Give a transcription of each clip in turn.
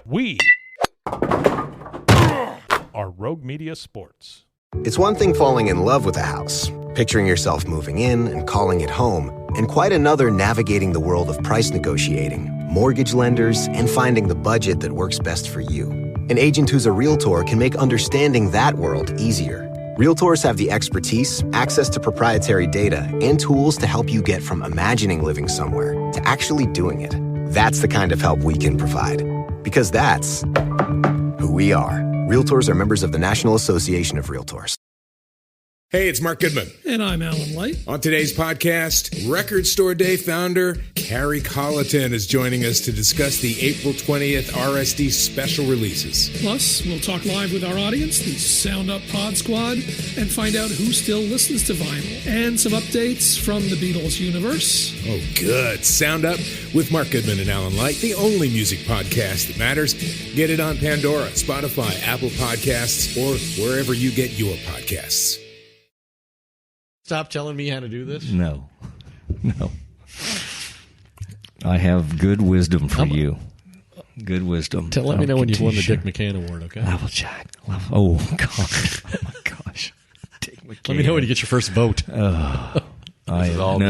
We are Rogue Media Sports. It's one thing falling in love with a house, picturing yourself moving in and calling it home, and quite another navigating the world of price negotiating, mortgage lenders, and finding the budget that works best for you. An agent who's a Realtor can make understanding that world easier. Realtors have the expertise, access to proprietary data, and tools to help you get from imagining living somewhere to actually doing it. That's the kind of help we can provide. Because that's who we are. Realtors are members of the National Association of Realtors. Hey, it's Mark Goodman. And I'm Alan Light. On today's podcast, Record Store Day founder Carrie Colleton is joining us to discuss the April 20th RSD special releases. Plus, we'll talk live with our audience, the Sound Up Pod Squad, and find out who still listens to vinyl. And some updates from the Beatles universe. Oh, good. Sound Up with Mark Goodman and Alan Light, the only music podcast that matters. Get it on Pandora, Spotify, Apple Podcasts, or wherever you get your podcasts. Stop telling me how to do this? No. I have good wisdom for you. Good wisdom. Let me know when you've won the Dick McCann Award, okay? Level check. Oh, God. Oh, my gosh. Dick McCann. Let me know when you get your first vote. I don't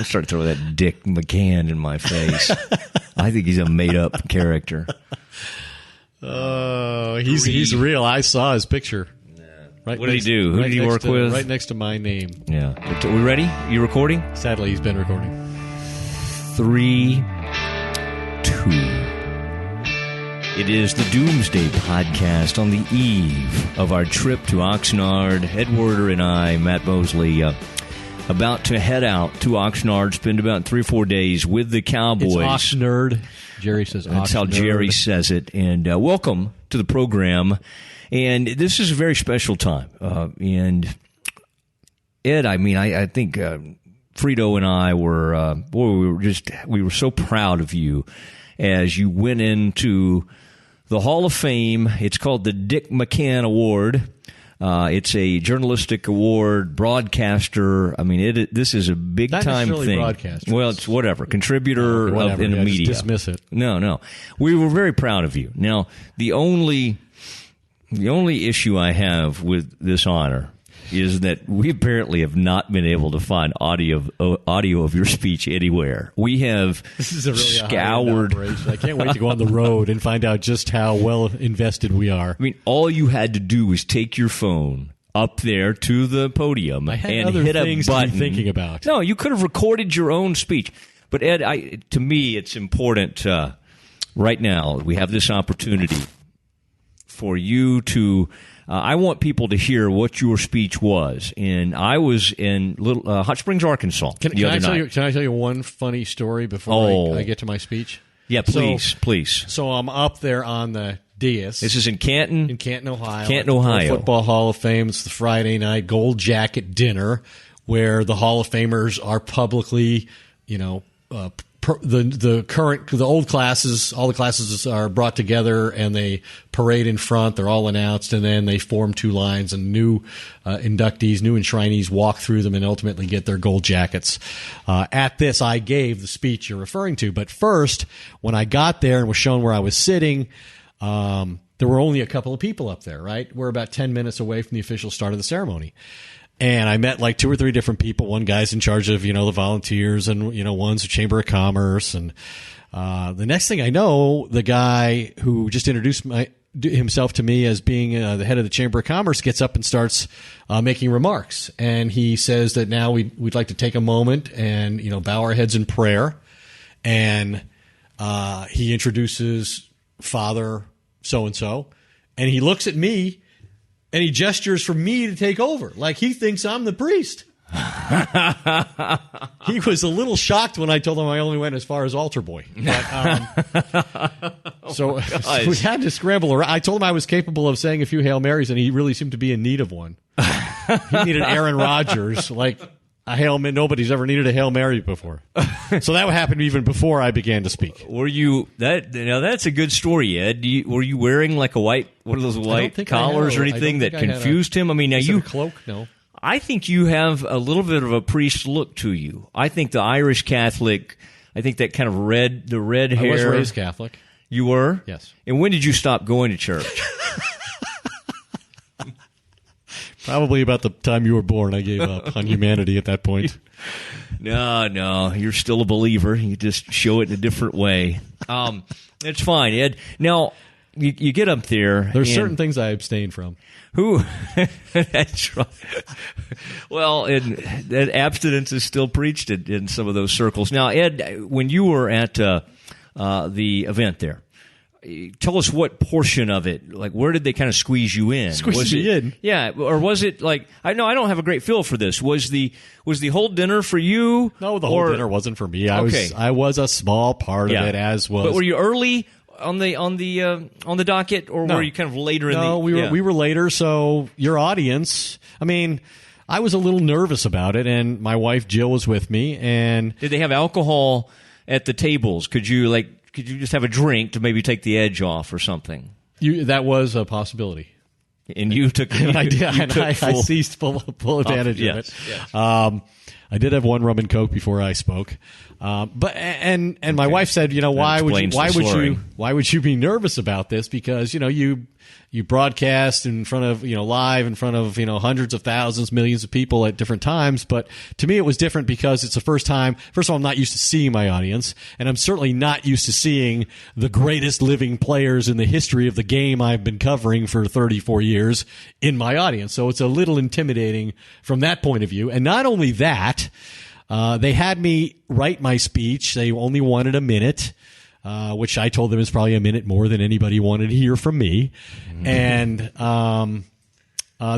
start throwing that Dick McCann in my face. I think he's a made-up character. Oh, he's real. I saw his picture. Yeah. Right. What did he do? Who did he work with? Right next to my name. Yeah. Are we ready? You recording? Sadly, he's been recording. 3, 2. It is the Doomsday podcast on the eve of our trip to Oxnard. Ed Werder and I, Matt Mosley, about to head out to Oxnard, spend about 3 or 4 days with the Cowboys. It's Oxnard. Jerry says Oxnard. That's how Jerry says it. And welcome to the program. And this is a very special time. And Ed, I think Frito and I were, we were so proud of you as you went into the Hall of Fame. It's called the Dick McCann Award. It's a journalistic award, broadcaster. This is a big-time thing. Broadcaster. Well, it's whatever. Contributor in the media. Just dismiss it. No. We were very proud of you. Now, the only issue I have with this honor is that we apparently have not been able to find audio of your speech anywhere. We have scoured. I can't wait to go on the road and find out just how well invested we are. All you had to do was take your phone up there to the podium and hit a button. To be thinking about. No, you could have recorded your own speech. But Ed, to me, it's important right now. We have this opportunity for you to. I want people to hear what your speech was. And I was in Hot Springs, Arkansas. Can I tell you one funny story before I get to my speech? Yeah, please. So I'm up there on the dais. This is in Canton? In Canton, Ohio. Canton, Ohio. Football Hall of Fame. It's the Friday night gold jacket dinner where the Hall of Famers are publicly, the old classes, all the classes are brought together and they parade in front. They're all announced, and then they form two lines, and new inductees, new enshrinees walk through them and ultimately get their gold jackets. At this, I gave the speech you're referring to. But first, when I got there and was shown where I was sitting, there were only a couple of people up there, right? We're about 10 minutes away from the official start of the ceremony. And I met like 2 or 3 different people. One guy's in charge of, the volunteers, and, one's a Chamber of Commerce. And the next thing I know, the guy who just introduced himself to me as being the head of the Chamber of Commerce gets up and starts making remarks. And he says that now we'd like to take a moment and, bow our heads in prayer. And he introduces Father so-and-so. And he looks at me. And he gestures for me to take over, like he thinks I'm the priest. He was a little shocked when I told him I only went as far as altar boy. But, so we had to scramble around. I told him I was capable of saying a few Hail Marys, and he really seemed to be in need of one. He needed Aaron Rodgers, like a Hail Mary. Nobody's ever needed a Hail Mary before. So that happened even before I began to speak. Were you now that's a good story, Ed. Were you wearing like one of those white collars or anything that confused him? Now a cloak? No. I think you have a little bit of a priest look to you. I think the Irish Catholic I think that kind of the red hair. I was raised Catholic. You were? Yes. And when did you stop going to church? Probably about the time you were born. I gave up on humanity at that point. No, you're still a believer. You just show it in a different way. It's fine, Ed. Now, you get up there. There's certain things I abstain from. Who? That's right. Well, that abstinence is still preached in some of those circles. Now, Ed, when you were at the event there, tell us what portion of it, like where did they kind of squeeze you in? Squeeze me in? Yeah, or was it like, I don't have a great feel for this. Was the whole dinner for you? No, the whole dinner wasn't for me. I was a small part of it, as was. But were you early on the docket, or were you kind of later in the? No, we were later. So your audience, I mean, I was a little nervous about it, and my wife Jill was with me. And did they have alcohol at the tables? Could you just have a drink to maybe take the edge off or something? That was a possibility. And you took and I did. I seized full advantage of it. Yes. I did have one rum and coke before I spoke, but my wife said, why would you be nervous about this? Because you broadcast in front of live in front of hundreds of thousands, millions of people at different times. But to me, it was different because it's the first time. First of all, I'm not used to seeing my audience, and I'm certainly not used to seeing the greatest living players in the history of the game I've been covering for 34 years in my audience. So it's a little intimidating from that point of view. And not only that, they had me write my speech. They only wanted a minute. Which I told them is probably a minute more than anybody wanted to hear from me. Mm-hmm. And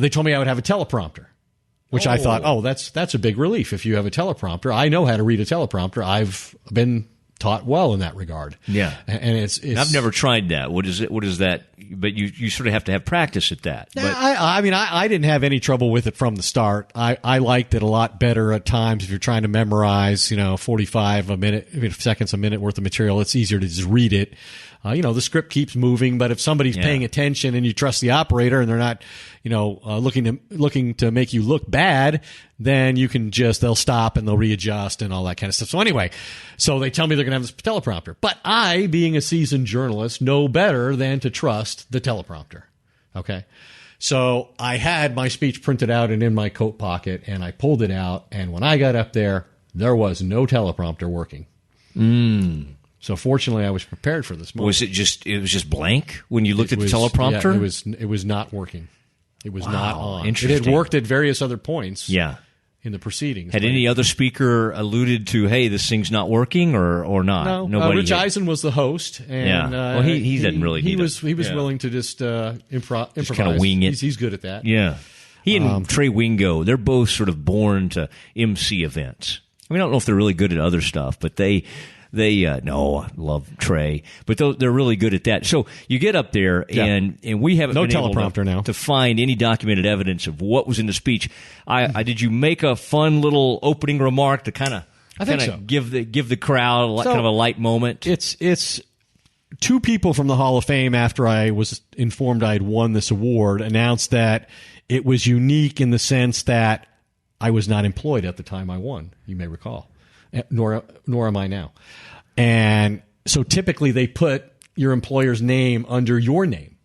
they told me I would have a teleprompter, which I thought, that's a big relief if you have a teleprompter. I know how to read a teleprompter. I've been taught well in that regard. Yeah. And it's I've never tried that. What is that? But you sort of have to have practice at that. But I didn't have any trouble with it from the start. I liked it a lot better at times if you're trying to memorize, 45 seconds a minute worth of material. It's easier to just read it. The script keeps moving, but if somebody's paying attention and you trust the operator and they're not, looking to make you look bad, then you can they'll stop and they'll readjust and all that kind of stuff. So anyway, they tell me they're going to have this teleprompter, but I, being a seasoned journalist, know better than to trust the teleprompter. Okay. So I had my speech printed out and in my coat pocket, and I pulled it out. And when I got up there was no teleprompter working. So fortunately, I was prepared for this moment. Was it just blank when you looked at the teleprompter? Yeah, it was not working. It was not on. Interesting. It had worked at various other points. Yeah. In the proceedings. Had any other speaker alluded to, hey, this thing's not working, or not? No. Nobody. Rich Eisen was the host. And, well, he didn't really. He was willing to just improvise. Just kind of wing it. He's good at that. Yeah. He and Trey Wingo, they're both sort of born to MC events. I mean, I don't know if they're really good at other stuff, but they I love Trey, but they're really good at that. So you get up there, and we haven't been able to find any documented evidence of what was in the speech. Did you make a fun little opening remark to kind of give the crowd kind of a light moment? It's two people from the Hall of Fame, after I was informed I had won this award, announced that it was unique in the sense that I was not employed at the time I won. You may recall. Nor am I now. And so typically they put your employer's name under your name.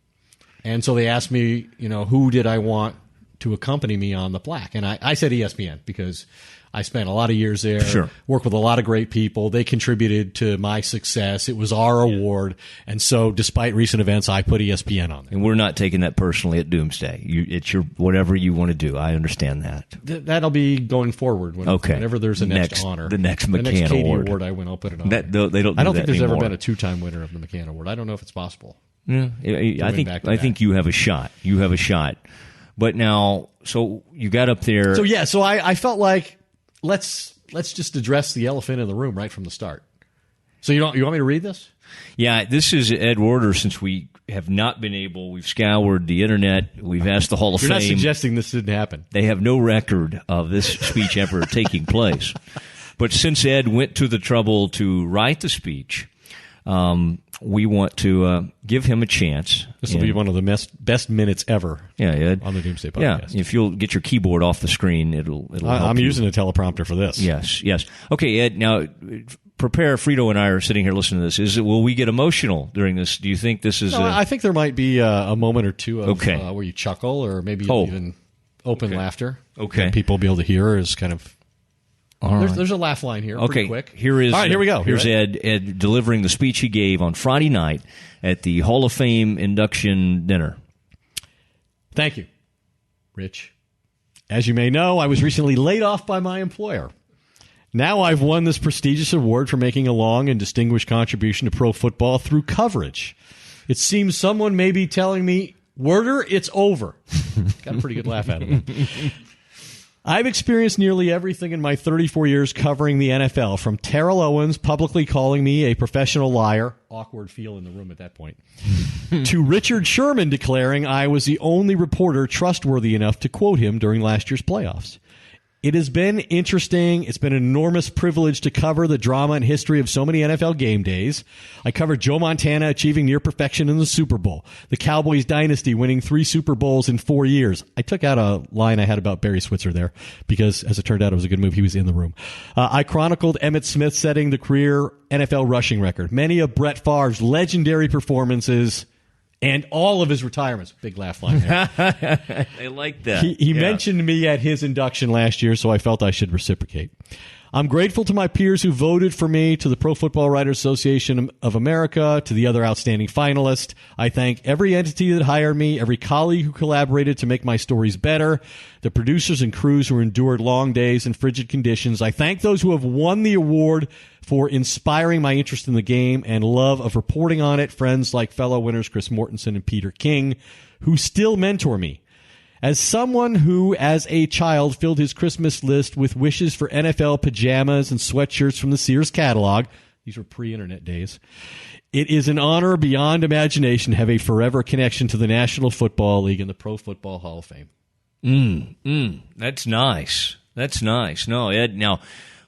And so they asked me, who did I want to accompany me on the plaque? And I said ESPN because I spent a lot of years there, worked with a lot of great people. They contributed to my success. It was our award. And so despite recent events, I put ESPN on there. And we're not taking that personally at Doomsday. It's your whatever you want to do. I understand that. That'll be going forward whenever there's a next honor. The next McCann Katie Award. I'll put it on. I don't think there's ever been a two-time winner of the McCann Award. I don't know if it's possible. Yeah, I think you have a shot. You have a shot. But now, so you got up there. So I felt like, let's just address the elephant in the room right from the start. So you want me to read this? Yeah, this is Ed Werder. Since we have not been able, we've scoured the internet. We've asked the Hall of Fame. You're not suggesting this didn't happen. They have no record of this speech ever taking place. But since Ed went to the trouble to write the speech, we want to give him a chance. This will be one of the best minutes ever. Yeah, Ed. On the Doomsday podcast. Yeah, if you'll get your keyboard off the screen, it'll help I'm using a teleprompter for this. Yes. Okay, Ed. Now, prepare. Frito and I are sitting here listening to this. Will we get emotional during this? Do you think this is? I think there might be a moment or two of Okay. Where you chuckle, or maybe even open laughter. Okay. That people will be able to hear is kind of. All right. There's a laugh line here. Okay, Pretty quick. Here is. All right, here we go. Here's Ed delivering the speech he gave on Friday night at the Hall of Fame induction dinner. Thank you, Rich. As you may know, I was recently laid off by my employer. Now I've won this prestigious award for making a long and distinguished contribution to pro football through coverage. It seems someone may be telling me, Werder, it's over. Got a pretty good laugh out of it. I've experienced nearly everything in my 34 years covering the NFL, from Terrell Owens publicly calling me a professional liar, awkward feel in the room at that point, to Richard Sherman declaring I was the only reporter trustworthy enough to quote him during last year's playoffs. It has been interesting. It's been an enormous privilege to cover the drama and history of so many NFL game days. I covered Joe Montana achieving near perfection in the Super Bowl, the Cowboys dynasty winning 3 Super Bowls in 4 years. I took out a line I had about Barry Switzer there because, as it turned out, it was a good move. He was in the room. I chronicled Emmitt Smith setting the career NFL rushing record, many of Brett Favre's legendary performances, and all of his retirements. Big laugh line there. I like that. He mentioned me at his induction last year, so I felt I should reciprocate. I'm grateful to my peers who voted for me, to the Pro Football Writers Association of America, to the other outstanding finalists. I thank every entity that hired me, every colleague who collaborated to make my stories better, the producers and crews who endured long days and frigid conditions. I thank those who have won the award for inspiring my interest in the game and love of reporting on it, friends like fellow winners Chris Mortensen and Peter King, who still mentor me. As someone who, as a child, filled his Christmas list with wishes for NFL pajamas and sweatshirts from the Sears catalog, these were pre-internet days, it is an honor beyond imagination to have a forever connection to the National Football League and the Pro Football Hall of Fame. That's nice. That's nice. No, Ed, now,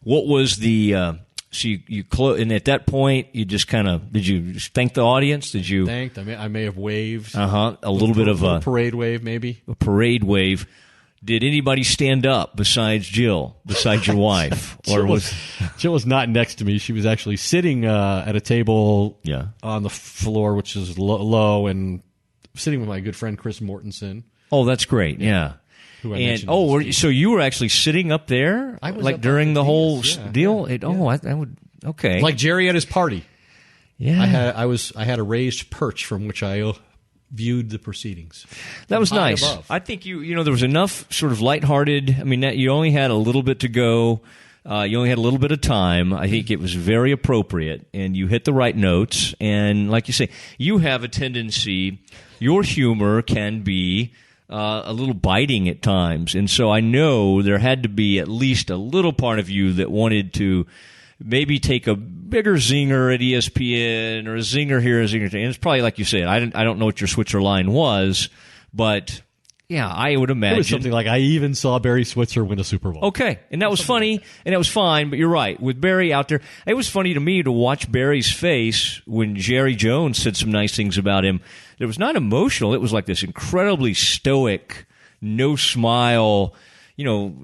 what was the... So you and at that point, you just kind of, did you thank the audience? Did you? Thanked. I may have waved. A little bit of a parade wave, maybe. A parade wave. Did anybody stand up besides Jill, besides your wife? Jill was not next to me. She was actually sitting at a table on the floor, which is low, and sitting with my good friend Chris Mortensen. Oh, that's great. Yeah. So you were actually sitting up there, I was like up during the whole deal. Yeah. I would. Okay, like Jerry at his party. Yeah, I had a raised perch from which I viewed the proceedings. That was nice. Above. I think you know there was enough sort of lighthearted. I mean, you only had a little bit to go. You only had a little bit of time. I think it was very appropriate, and you hit the right notes. And like you say, you have a tendency. Your humor can be a little biting at times. And so I know there had to be at least a little part of you that wanted to maybe take a bigger zinger at ESPN or a zinger here, a zinger there. And it's probably like you said, I don't know what your Switzer line was, but yeah, I would imagine. It was something like, I even saw Barry Switzer win a Super Bowl. Okay, and that was funny, and that was fine, but you're right. With Barry out there, it was funny to me to watch Barry's face when Jerry Jones said some nice things about him. It was not emotional. It was like this incredibly stoic, no smile. You know,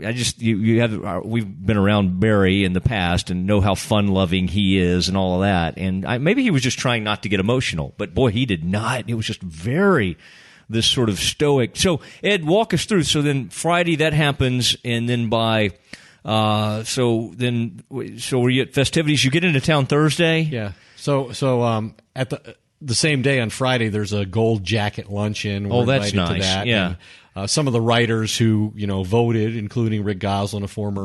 we've been around Barry in the past and know how fun-loving he is and all of that. And maybe he was just trying not to get emotional, but boy, he did not. It was just very this sort of stoic. So, Ed, walk us through. So then Friday that happens, and then so were you at festivities? You get into town Thursday? Yeah. So at the same day on Friday, there's a gold jacket luncheon. We're that's nice. To that. Yeah. And, some of the writers who voted, including Rick Goslin, a former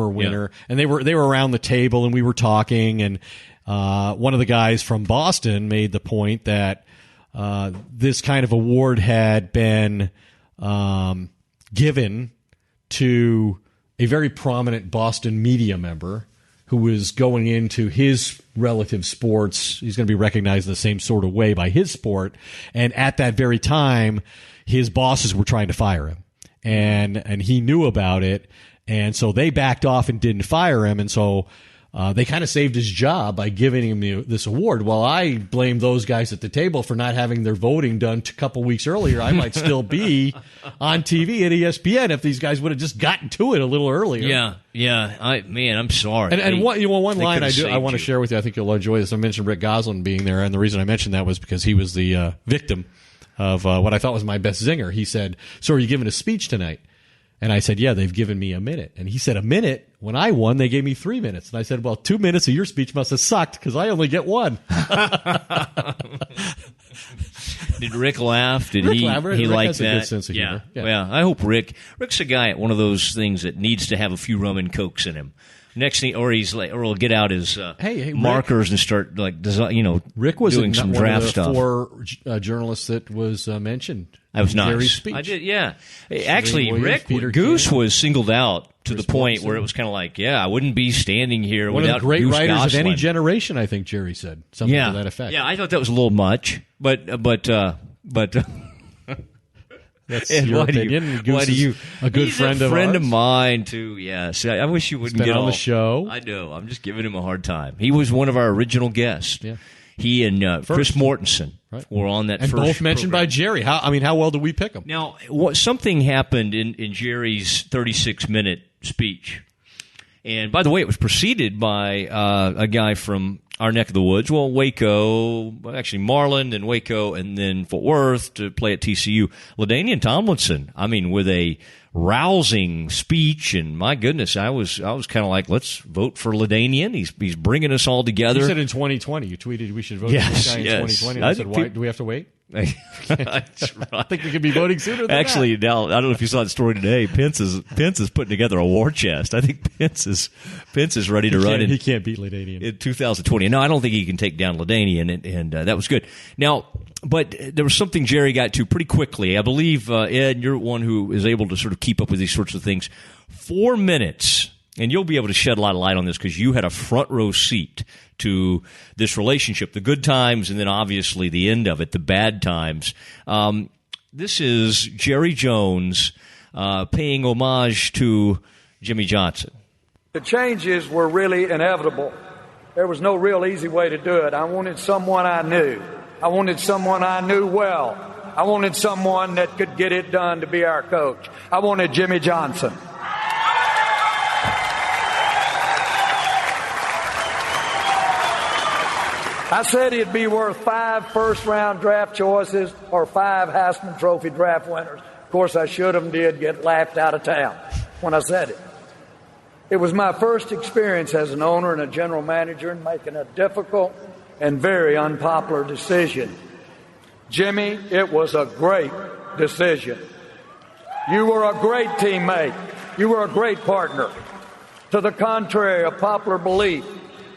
winner, and they were around the table, and we were talking. And one of the guys from Boston made the point that this kind of award had been given to a very prominent Boston media member who was going into his relative sports. He's going to be recognized in the same sort of way by his sport. And at that very time, his bosses were trying to fire him. And he knew about it. And so they backed off and didn't fire him. And so they kind of saved his job by giving him this award. While I blame those guys at the table for not having their voting done a couple weeks earlier, I might still be on TV at ESPN if these guys would have just gotten to it a little earlier. Yeah. I'm sorry. And one line I want to share with you, I think you'll enjoy this. I mentioned Rick Goslin being there, and the reason I mentioned that was because he was the victim of what I thought was my best zinger. He said, "So are you giving a speech tonight?" And I said, "Yeah, they've given me a minute." And he said, "A minute? When I won, they gave me 3 minutes." And I said, "Well, 2 minutes of your speech must have sucked because I only get one." Did Rick laugh? Did Rick he laugh. He Rick liked has that? a good sense of humor. Yeah. Well, I hope Rick's a guy at one of those things that needs to have a few rum and cokes in him. Next thing, or he'll get out his markers and start Rick was doing some draft one of the stuff. 4 journalists that was mentioned. That was nice. Jerry's speech. I did, yeah. Actually, Williams, Rick Goose was singled out to the point where it was kind of like, I wouldn't be standing here one without of the great Goose writers Goslin. of any generation. I think Jerry said something to that effect. Yeah, I thought that was a little much, but. That's Ed, your why do opinion. you? A good He's friend a of friend ours. of mine too. Yeah, see, I wish you wouldn't He's been get on all the show. I know. I'm just giving him a hard time. He was one of our original guests. Yeah. He and Chris Mortensen were on that and first both mentioned program. by Jerry. How well do we pick them? Now, something happened in Jerry's 36-minute speech. And by the way, it was preceded by a guy from our neck of the woods. Well, Waco, actually Marlin and Waco, and then Fort Worth to play at TCU. LaDainian Tomlinson, with a rousing speech, and my goodness, I was kind of like, let's vote for LaDainian. He's bringing us all together. You said in 2020. You tweeted we should vote for this guy in 2020. And I said, why do we have to wait? That's right. I think we could be voting sooner than Actually, that. now I don't know if you saw the story today. Pence is putting together a war chest. I think Pence is ready to run. He can't beat LaDainian in 2020. No, I don't think he can take down LaDainian, and that was good. Now, but there was something Jerry got to pretty quickly. I believe Ed, you're one who is able to sort of keep up with these sorts of things. 4 minutes. And you'll be able to shed a lot of light on this because you had a front row seat to this relationship, the good times, and then obviously the end of it, the bad times. This is Jerry Jones paying homage to Jimmy Johnson. The changes were really inevitable. There was no real easy way to do it. I wanted someone I knew. I wanted someone I knew well. I wanted someone that could get it done to be our coach. I wanted Jimmy Johnson. I said he'd be worth 5 first-round draft choices or 5 Heisman Trophy draft winners. Of course, I should have did get laughed out of town when I said it. It was my first experience as an owner and a general manager in making a difficult and very unpopular decision. Jimmy, it was a great decision. You were a great teammate. You were a great partner. To the contrary of popular belief,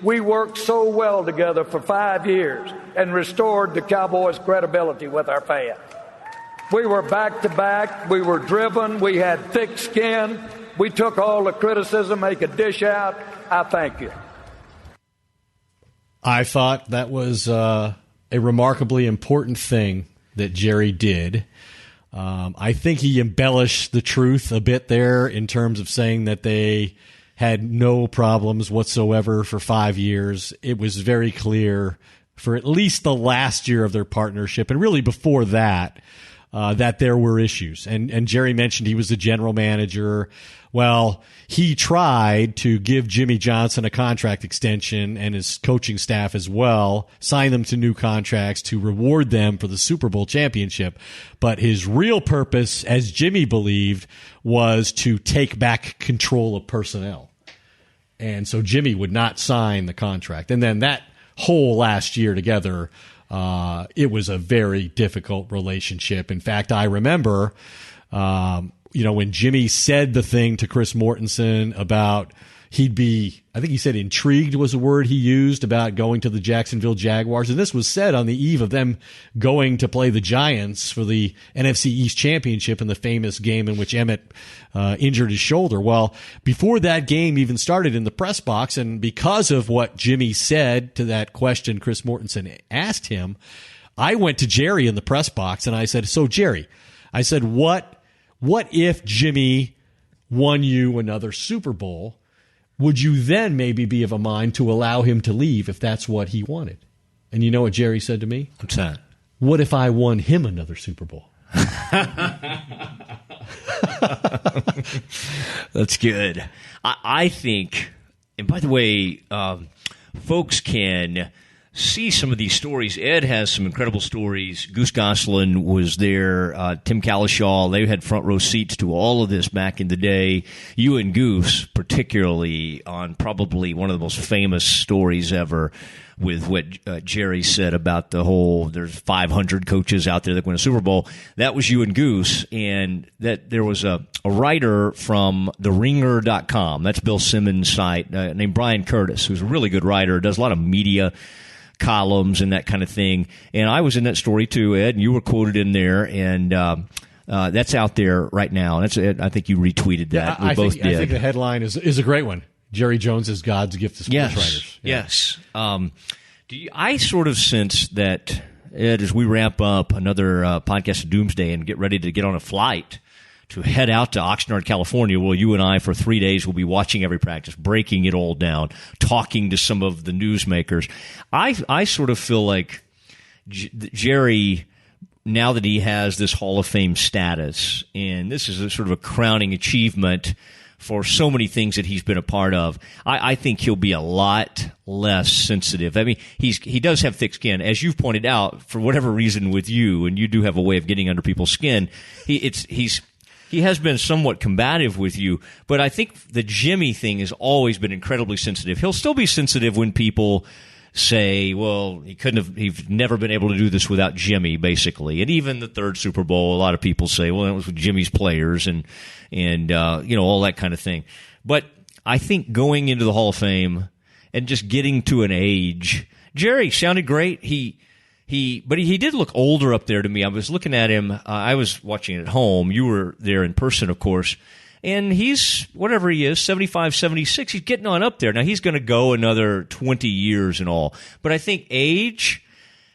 we worked so well together for 5 years and restored the Cowboys' credibility with our fans. We were back-to-back. We were driven. We had thick skin. We took all the criticism, make a dish out. I thank you. I thought that was a remarkably important thing that Jerry did. I think he embellished the truth a bit there in terms of saying that they had no problems whatsoever for 5 years. It was very clear for at least the last year of their partnership, and really before that, that there were issues. And Jerry mentioned he was the general manager. Well, he tried to give Jimmy Johnson a contract extension and his coaching staff as well, sign them to new contracts to reward them for the Super Bowl championship. But his real purpose, as Jimmy believed, was to take back control of personnel. And so Jimmy would not sign the contract. And then that whole last year together, it was a very difficult relationship. In fact, I remember, when Jimmy said the thing to Chris Mortensen about he'd be, I think he said intrigued was a word he used about going to the Jacksonville Jaguars. And this was said on the eve of them going to play the Giants for the NFC East Championship in the famous game in which Emmett injured his shoulder. Well, before that game even started in the press box, and because of what Jimmy said to that question Chris Mortensen asked him, I went to Jerry in the press box and I said, so Jerry, I said, what if Jimmy won you another Super Bowl? would you then maybe be of a mind to allow him to leave if that's what he wanted? And you know what Jerry said to me? What's that? What if I won him another Super Bowl? That's good. I think, and by the way, folks can see some of these stories. Ed has some incredible stories. Goose Gosselin was there. Tim Calishaw, they had front row seats to all of this back in the day. You and Goose, particularly on probably one of the most famous stories ever, with what Jerry said about the whole, there's 500 coaches out there that win a Super Bowl. That was you and Goose, and that there was a writer from TheRinger.com, that's Bill Simmons' site, named Brian Curtis, who's a really good writer, does a lot of media columns and that kind of thing. And I was in that story too, Ed, and you were quoted in there, and that's out there right now. That's it. I think you retweeted that. Yeah, we both did. I think the headline is a great one. Jerry Jones is God's gift to sports writers. Yeah. Yes. I sort of sense that, Ed, as we wrap up another podcast of Doomsday and get ready to get on a flight to head out to Oxnard, California, where you and I for 3 days will be watching every practice, breaking it all down, talking to some of the newsmakers. I sort of feel like Jerry, now that he has this Hall of Fame status, and this is a sort of a crowning achievement for so many things that he's been a part of, I think he'll be a lot less sensitive. I mean, he does have thick skin, as you've pointed out, for whatever reason with you, and you do have a way of getting under people's skin. He has been somewhat combative with you, but I think the Jimmy thing has always been incredibly sensitive. He'll still be sensitive when people say, well, he's never been able to do this without Jimmy, basically. And even the third Super Bowl, a lot of people say, well, it was with Jimmy's players and all that kind of thing. But I think going into the Hall of Fame and just getting to an age, Jerry sounded great. But he did look older up there to me. I was looking at him. I was watching it at home. You were there in person, of course. And he's, whatever he is, 75, 76. He's getting on up there. Now, he's going to go another 20 years and all. But I think age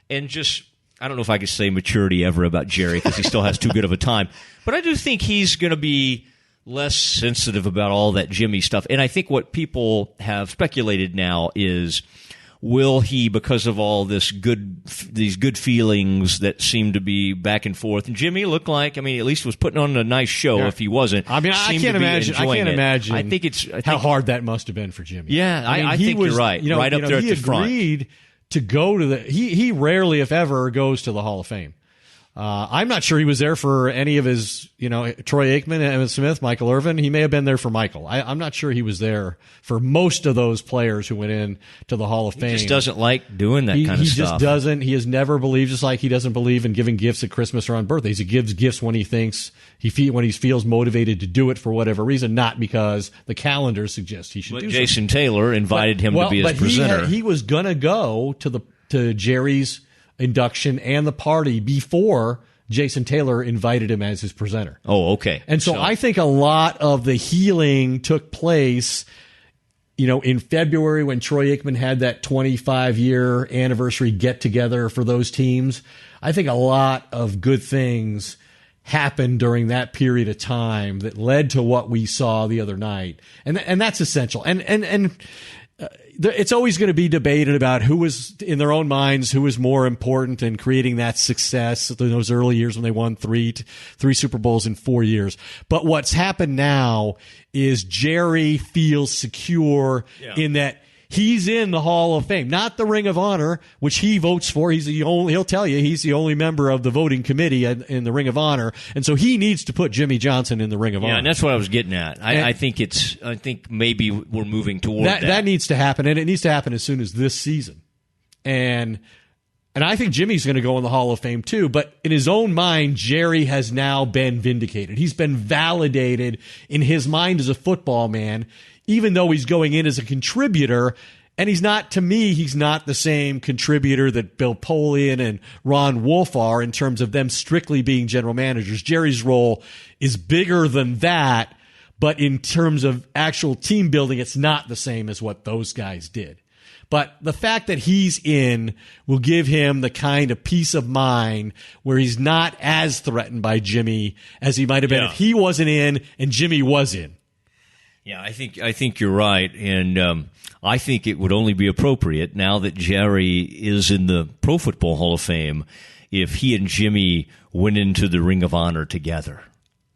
and just, I don't know if I could say maturity ever about Jerry because he still has too good of a time. But I do think he's going to be less sensitive about all that Jimmy stuff. And I think what people have speculated now is, will he, because of all these good feelings that seem to be back and forth? And Jimmy looked like, at least was putting on a nice show. Yeah. If he wasn't, I can't imagine. I think how hard that must have been for Jimmy. Yeah, I think you're right. Right up there at the front. He agreed to go to he rarely, if ever, goes to the Hall of Fame. I'm not sure he was there for any of his, Troy Aikman, Emmitt Smith, Michael Irvin. He may have been there for Michael. I'm not sure he was there for most of those players who went in to the Hall of Fame. He just doesn't like doing that kind of stuff. He just doesn't. He has never believed, just like he doesn't believe in giving gifts at Christmas or on birthdays. He gives gifts when he thinks when he feels motivated to do it for whatever reason, not because the calendar suggests he should do Jason Taylor invited him to be his presenter. He was going to go to Jerry's induction and the party before Jason Taylor invited him as his presenter. Oh, okay. And so I think a lot of the healing took place, in February when Troy Aikman had that 25-year anniversary get-together for those teams. I think a lot of good things happened during that period of time that led to what we saw the other night. And that's essential. And it's always going to be debated about who was, in their own minds, who was more important in creating that success in those early years when they won three Super Bowls in 4 years. But what's happened now is Jerry feels secure in that he's in the Hall of Fame, not the Ring of Honor, which he votes for. He'll tell you he's the only member of the voting committee in the Ring of Honor, and so he needs to put Jimmy Johnson in the Ring of Honor. Yeah, and that's what I was getting at. I think maybe we're moving toward that. That needs to happen, and it needs to happen as soon as this season. And I think Jimmy's going to go in the Hall of Fame too, but in his own mind, Jerry has now been vindicated. He's been validated in his mind as a football man, even though he's going in as a contributor. And he's not the same contributor that Bill Polian and Ron Wolf are in terms of them strictly being general managers. Jerry's role is bigger than that, but in terms of actual team building, it's not the same as what those guys did. But the fact that he's in will give him the kind of peace of mind where he's not as threatened by Jimmy as he might have been if he wasn't in and Jimmy was in. Yeah, I think you're right, and I think it would only be appropriate now that Jerry is in the Pro Football Hall of Fame if he and Jimmy went into the Ring of Honor together,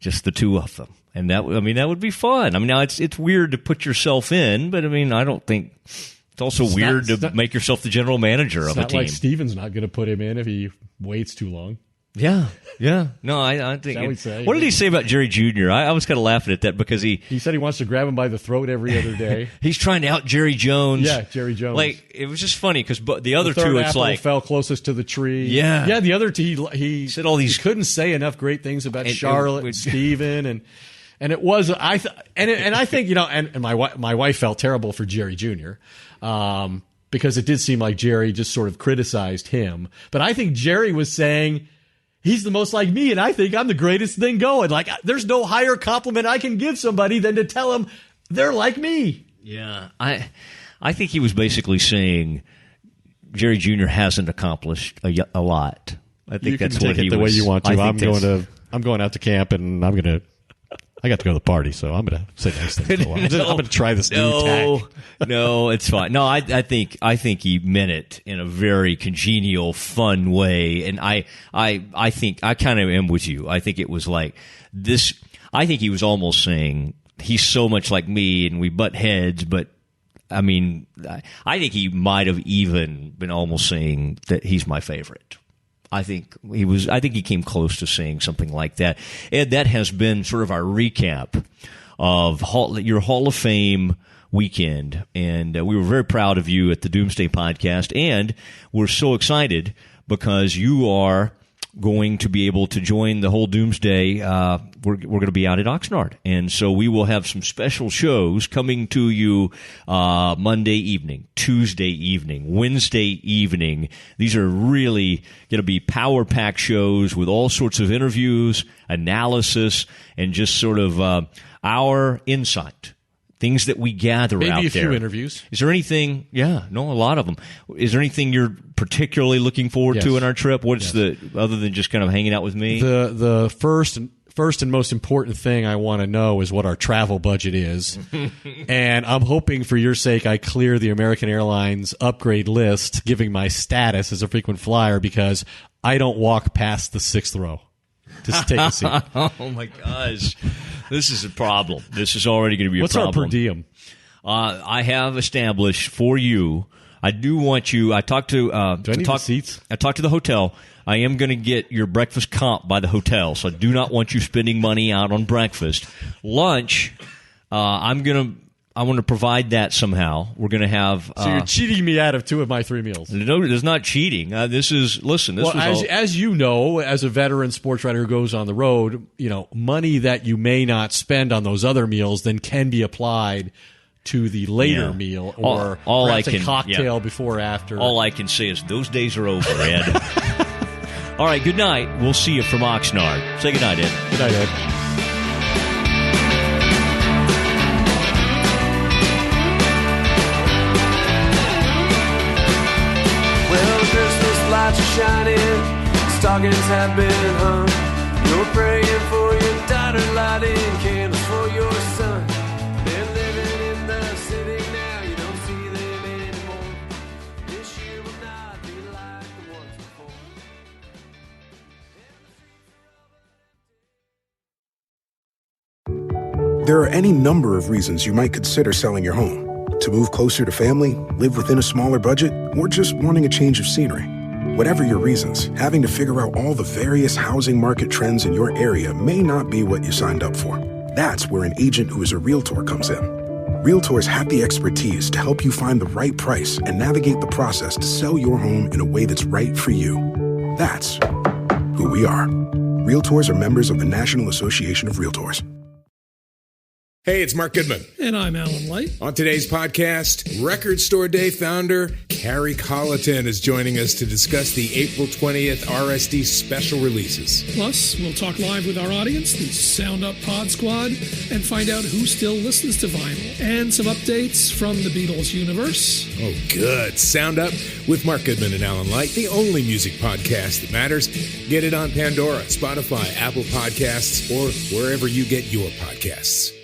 just the two of them, and that would be fun. I mean, now it's weird to put yourself in, but I mean, I don't think it's also weird to make yourself the general manager of a team. It's not like Steven's not going to put him in if he waits too long. Yeah. No, I think. What did he say about Jerry Jr.? I was kind of laughing at that because he said he wants to grab him by the throat every other day. He's trying to out Jerry Jones. Yeah, Jerry Jones. Like, it was just funny because the other the third two, it's apple like fell closest to the tree. Yeah. The other two, he said all these. He couldn't say enough great things about Charlotte and Steven and it was I think and my wife felt terrible for Jerry Jr. Because it did seem like Jerry just sort of criticized him, but I think Jerry was saying, he's the most like me, and I think I'm the greatest thing going. Like, there's no higher compliment I can give somebody than to tell them they're like me. Yeah, I think he was basically saying Jerry Jr. hasn't accomplished a lot. I think that's what he was. You can take it the way you want to. I'm going out to camp, and I got to go to the party, so I'm going to say nice things. I'm going to try this new tack. No, it's fine. No, I think he meant it in a very congenial, fun way, and I think I kind of am with you. I think it was like this. I think he was almost saying he's so much like me, and we butt heads. But I mean, I think he might have even been almost saying that he's my favorite. I think he came close to saying something like that. Ed, that has been sort of our recap of your Hall of Fame weekend. And we were very proud of you at the Doomsday podcast. And we're so excited because you are going to be able to join the whole Doomsday. We're going to be out at Oxnard. And so we will have some special shows coming to you Monday evening, Tuesday evening, Wednesday evening. These are really going to be power-packed shows with all sorts of interviews, analysis, and just sort of our insight. Things that we gather out there. Maybe a few interviews. Is there anything? Yeah, no, a lot of them. Is there anything you're particularly looking forward to in our trip? What's other than just kind of hanging out with me? The first and most important thing I want to know is what our travel budget is. And I'm hoping for your sake I clear the American Airlines upgrade list, giving my status as a frequent flyer, because I don't walk past the 6th row. Just take a seat. Oh, my gosh. This is a problem. This is already going to be a problem. What's our per diem? I have established for you. I do want you. I talked to. Do I need the seats? I talked to the hotel. I am going to get your breakfast comp by the hotel, so I do not want you spending money out on breakfast. Lunch, I want to provide that somehow. We're going to have. So you're cheating me out of 2 of my 3 meals. No, there's not cheating. This is as you know, as a veteran sports writer who goes on the road, money that you may not spend on those other meals then can be applied to the later meal or perhaps a cocktail before or after. All I can say is those days are over, Ed. All right, good night. We'll see you from Oxnard. Say good night, Ed. Good night, Ed. Christmas lights are shining, stockings have been hung. You're praying for your daughter, lighting candles for your son. They're living in the city now, you don't see them anymore. This year will not be like the ones before. There are any number of reasons you might consider selling your home. To move closer to family, live within a smaller budget, or just wanting a change of scenery. Whatever your reasons, having to figure out all the various housing market trends in your area may not be what you signed up for. That's where an agent who is a realtor comes in. Realtors have the expertise to help you find the right price and navigate the process to sell your home in a way that's right for you. That's who we are. Realtors are members of the National Association of Realtors. Hey, it's Mark Goodman. And I'm Alan Light. On today's podcast, Record Store Day founder Carrie Colleton is joining us to discuss the April 20th RSD special releases. Plus, we'll talk live with our audience, the Sound Up Pod Squad, and find out who still listens to vinyl. And some updates from the Beatles universe. Oh, good. Sound Up with Mark Goodman and Alan Light, the only music podcast that matters. Get it on Pandora, Spotify, Apple Podcasts, or wherever you get your podcasts.